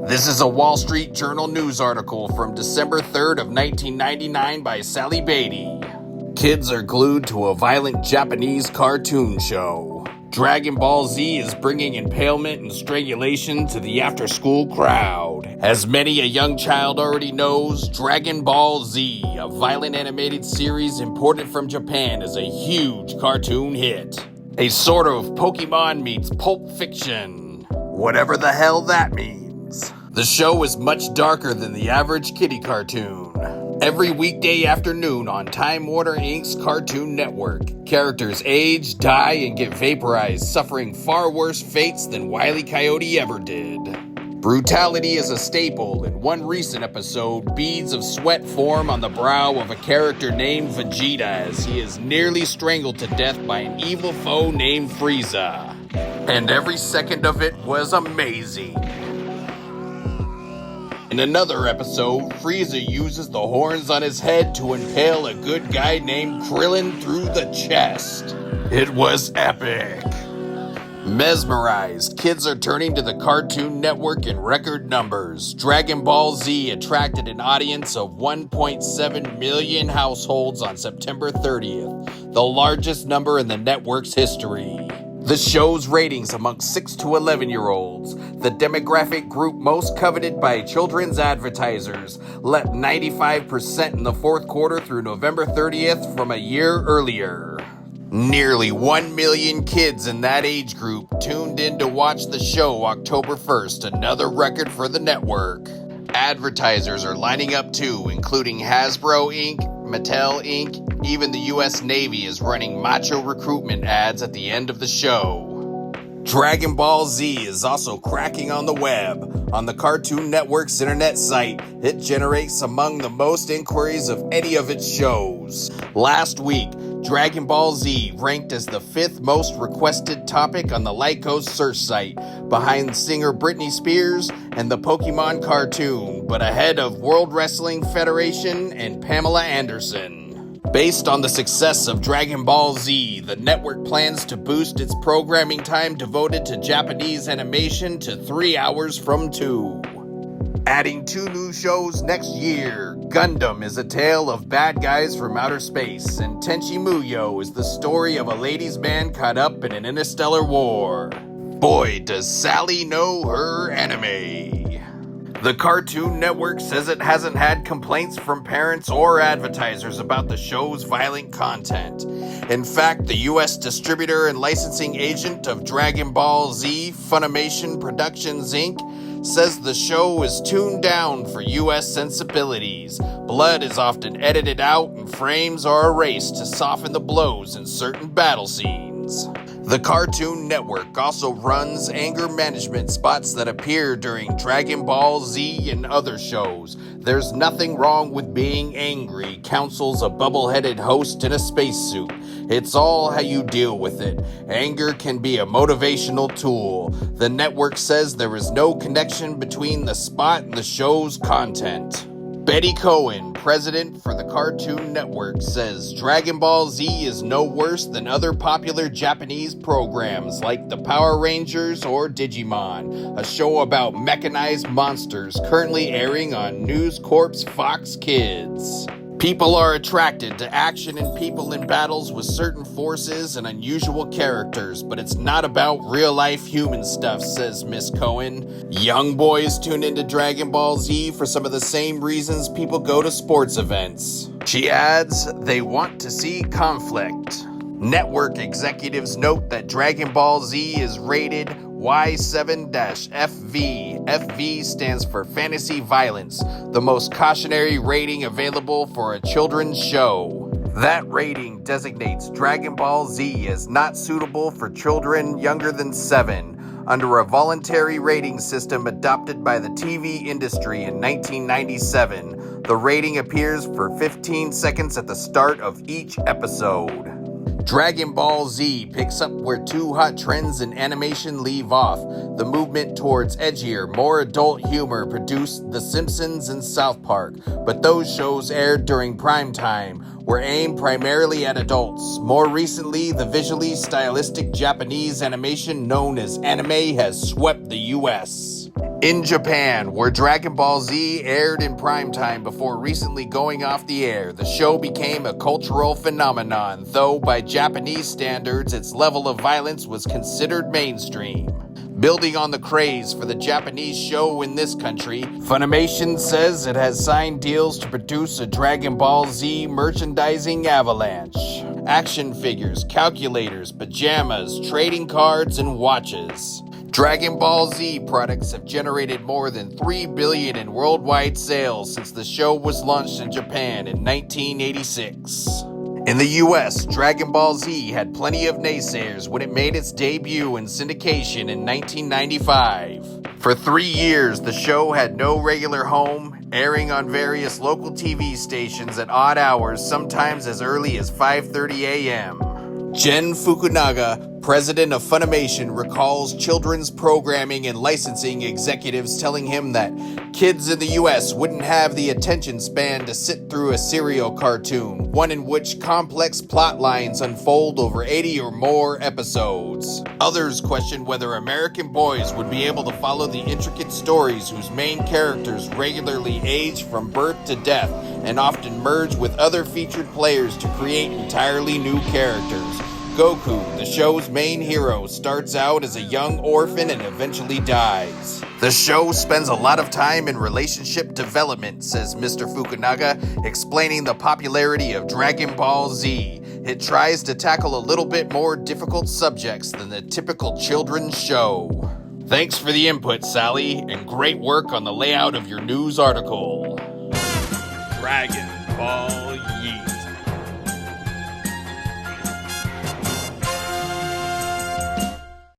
This is a Wall Street Journal news article from December 3rd of 1999 by Sally Beatty. Kids are glued to a violent Japanese cartoon show. Dragon Ball Z is bringing impalement and strangulation to the after-school crowd. As many a young child already knows, Dragon Ball Z, a violent animated series imported from Japan, is a huge cartoon hit. A sort of Pokemon meets Pulp Fiction. Whatever the hell that means. The show is much darker than the average kiddie cartoon. Every weekday afternoon on Time Warner Inc.'s Cartoon Network, characters age, die, and get vaporized, suffering far worse fates than Wile E. Coyote ever did. Brutality is a staple. In one recent episode, beads of sweat form on the brow of a character named Vegeta as he is nearly strangled to death by an evil foe named Frieza. And every second of it was amazing. In another episode, Frieza uses the horns on his head to impale a good guy named Krillin through the chest. It was epic. Mesmerized, kids are turning to the Cartoon Network in record numbers. Dragon Ball Z attracted an audience of 1.7 million households on September 30th, the largest number in the network's history. The show's ratings among 6 to 11-year-olds, the demographic group most coveted by children's advertisers, leapt 95% in the fourth quarter through November 30th from a year earlier. Nearly 1 million kids in that age group tuned in to watch the show October 1st, another record for the network. Advertisers are lining up too, including Hasbro Inc., Mattel Inc., even the U.S. Navy is running macho recruitment ads at the end of the show. Dragon Ball Z is also cracking on the web. On the Cartoon Network's internet site, it generates among the most inquiries of any of its shows. Last week, Dragon Ball Z ranked as the 5th most requested topic on the Lycos search site, behind singer Britney Spears and the Pokemon cartoon, but ahead of World Wrestling Federation and Pamela Anderson. Based on the success of Dragon Ball Z, the network plans to boost its programming time devoted to Japanese animation to 3 hours from 2. Adding 2 new shows next year, Gundam is a tale of bad guys from outer space, and Tenchi Muyo is the story of a ladies' man caught up in an interstellar war. Boy, does Sally know her anime. The Cartoon Network says it hasn't had complaints from parents or advertisers about the show's violent content. In fact, the U.S. distributor and licensing agent of Dragon Ball Z, Funimation Productions Inc., says the show is tuned down for U.S. sensibilities. Blood is often edited out and frames are erased to soften the blows in certain battle scenes. The Cartoon Network also runs anger management spots that appear during Dragon Ball Z and other shows. There's nothing wrong with being angry, counsels a bubble-headed host in a spacesuit. It's all how you deal with it. Anger can be a motivational tool. The network says there is no connection between the spot and the show's content. Betty Cohen, president for the Cartoon Network, says Dragon Ball Z is no worse than other popular Japanese programs like the Power Rangers or Digimon, a show about mechanized monsters currently airing on News Corp's Fox Kids. People are attracted to action and people in battles with certain forces and unusual characters, but it's not about real-life human stuff, says Miss Cohen. Young boys tune into Dragon Ball Z for some of the same reasons people go to sports events. She adds, they want to see conflict. Network executives note that Dragon Ball Z is rated Y7-FV. FV stands for Fantasy Violence, the most cautionary rating available for a children's show. That rating designates Dragon Ball Z as not suitable for children younger than 7, under a voluntary rating system adopted by the TV industry in 1997. The rating appears for 15 seconds at the start of each episode. Dragon Ball Z picks up where 2 hot trends in animation leave off. The movement towards edgier, more adult humor produced The Simpsons and South Park, but those shows aired during prime time, were aimed primarily at adults. More recently, the visually stylistic Japanese animation known as anime has swept the US. In Japan, where Dragon Ball Z aired in primetime before recently going off the air, the show became a cultural phenomenon, though by Japanese standards, its level of violence was considered mainstream. Building on the craze for the Japanese show in this country, Funimation says it has signed deals to produce a Dragon Ball Z merchandising avalanche. Action figures, calculators, pajamas, trading cards, and watches. Dragon Ball Z products have generated more than $3 billion in worldwide sales since the show was launched in Japan in 1986. In the US, Dragon Ball Z had plenty of naysayers when it made its debut in syndication in 1995. For 3 years, the show had no regular home, airing on various local TV stations at odd hours, sometimes as early as 5:30 a.m. Gen Fukunaga, president of Funimation, recalls children's programming and licensing executives telling him that kids in the US wouldn't have the attention span to sit through a serial cartoon, one in which complex plot lines unfold over 80 or more episodes. Others questioned whether American boys would be able to follow the intricate stories whose main characters regularly age from birth to death and often merge with other featured players to create entirely new characters. Goku, the show's main hero, starts out as a young orphan and eventually dies. The show spends a lot of time in relationship development, says Mr. Fukunaga, explaining the popularity of Dragon Ball Z. It tries to tackle a little bit more difficult subjects than the typical children's show. Thanks for the input, Sally, and great work on the layout of your news article. Dragon Ball Yeet.